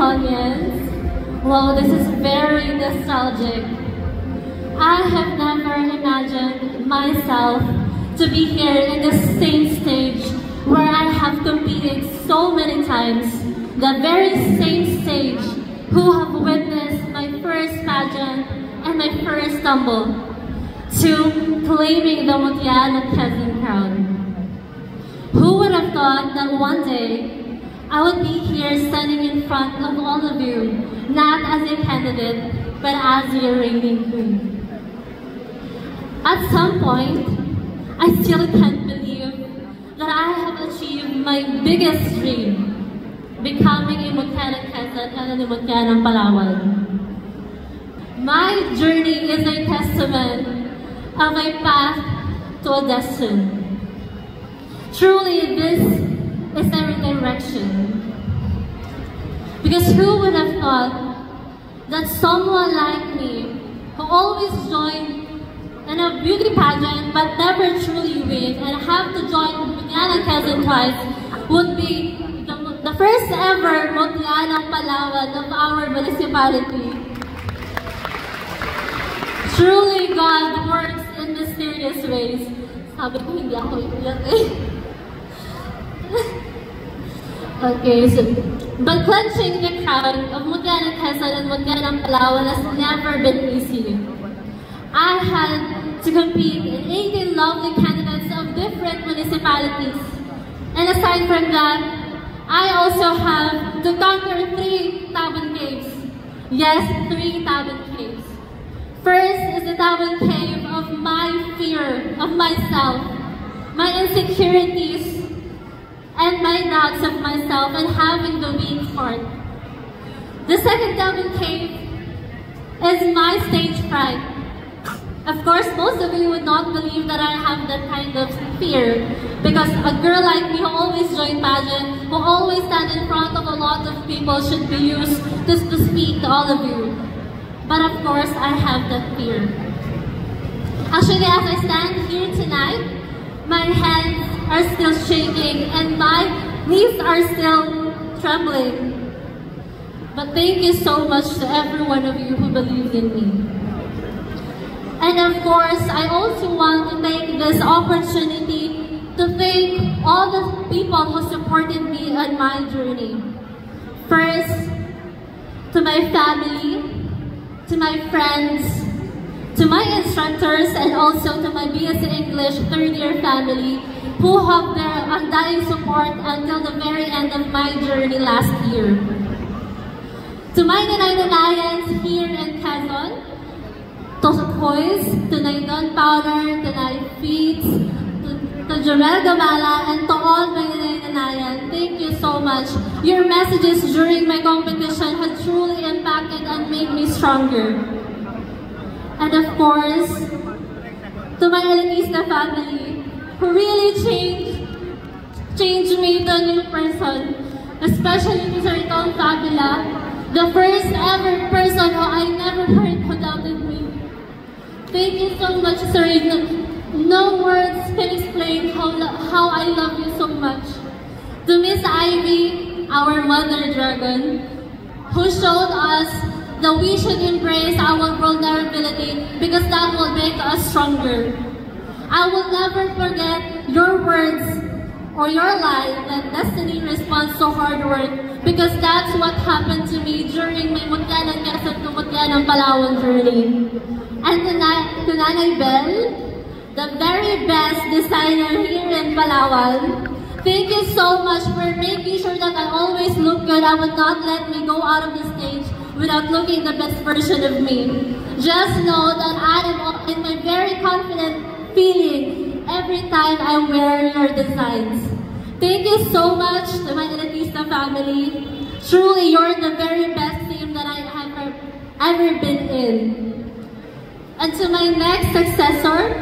Quezonians. Wow, this is very nostalgic. I have never imagined myself to be here in the same stage where I have competed so many times, the very same stage who have witnessed my first pageant and my first stumble to claiming the Mutya ng Quezon crown. Who would have thought that one day I would be here standing in front of all of you, not as a candidate, but as your reigning queen. At some point, I still can't believe that I have achieved my biggest dream, becoming a Mutya ng Quezon and a Mutya ng Palawan. My journey is a testament of a path to a destiny. Truly, this is a redirection. Because who would have thought that someone like me, who always joined in a beauty pageant but never truly win and have to join Mutya ng Quezon twice, would be the first ever Mutya ng Palawan of our municipality. Truly, God works in mysterious ways. Sabi ko, hindi ako iiyak eh. Okay, so, but clenching the crown of Mutya ng Quezon and Mutya ng Palawan has never been easy. I had to compete in 18 lovely candidates of different municipalities. And aside from that, I also have to conquer 3 Tabon caves. Yes, 3 Tabon caves. First is the Tabon cave of my fear of myself, my insecurities, and my doubts of myself and having the weak heart. The second Tabon cave is my stage fright. Of course, most of you would not believe that I have that kind of fear because a girl like me who always join pageant, who always stand in front of a lot of people should be used just to speak to all of you. But of course, I have that fear. Actually, as I stand here tonight, my hands are still shaking and my knees are still trembling. But thank you so much to every one of you who believed in me. And of course, I also want to take this opportunity to thank all the people who supported me on my journey. First, to my family, to my friends, to my instructors, and also to my BSc English third-year family who have their undying support until the very end of my journey last year. To my Nanay-Nanayans here in Quezon, to Toys, to Naidon Powder, to Nay Feeds, to Jamel Gabala, and to all my Nanay-Nanayan, thank you so much. Your messages during my competition have truly impacted and made me stronger. And of course, to my Elitista family, who really changed me to a new person, especially to Sir Tom Fabula, the first ever person who I never heard who doubted me. Thank you so much, Sir. No words can explain how I love you so much. To Miss Ivy, our mother dragon, who showed us that we should embrace our vulnerability because that will make us stronger. I will never forget your words or your line that destiny responds to hard work because that's what happened to me during my Mutya ng Quezon to Mutya ng Palawan journey. And to Nanay Bell, the very best designer here in Palawan, thank you so much for making sure that I always look good. I would not let me go out of the stage without looking the best version of me. Just know that I am in my very confident feeling every time I wear your designs. Thank you so much to my Elitista family. Truly, you're the very best team that I have ever been in. And to my next successor,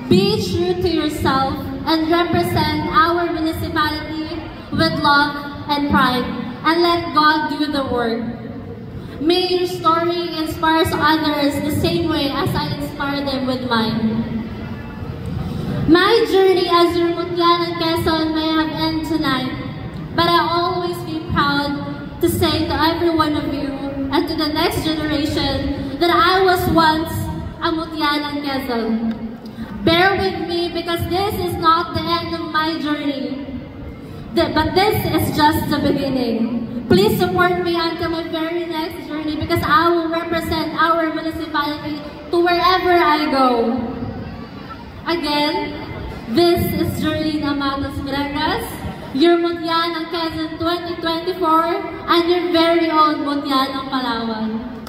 be true to yourself and represent our municipality with love and pride, and let God do the work. May your story inspire others the same way as I inspire them with mine. My journey as your Mutya ng Quezon may have ended tonight, but I'll always be proud to say to every one of you and to the next generation that I was once a Mutianan Quezon. Bear with me because this is not the end of my journey, but this is just the beginning. Please support me until my very next journey because I will represent our municipality to wherever I go. Again, this is Jorlene Amatos Mirangas, your Mutianang Quezon 2024 and your very own Mutianang Palawan.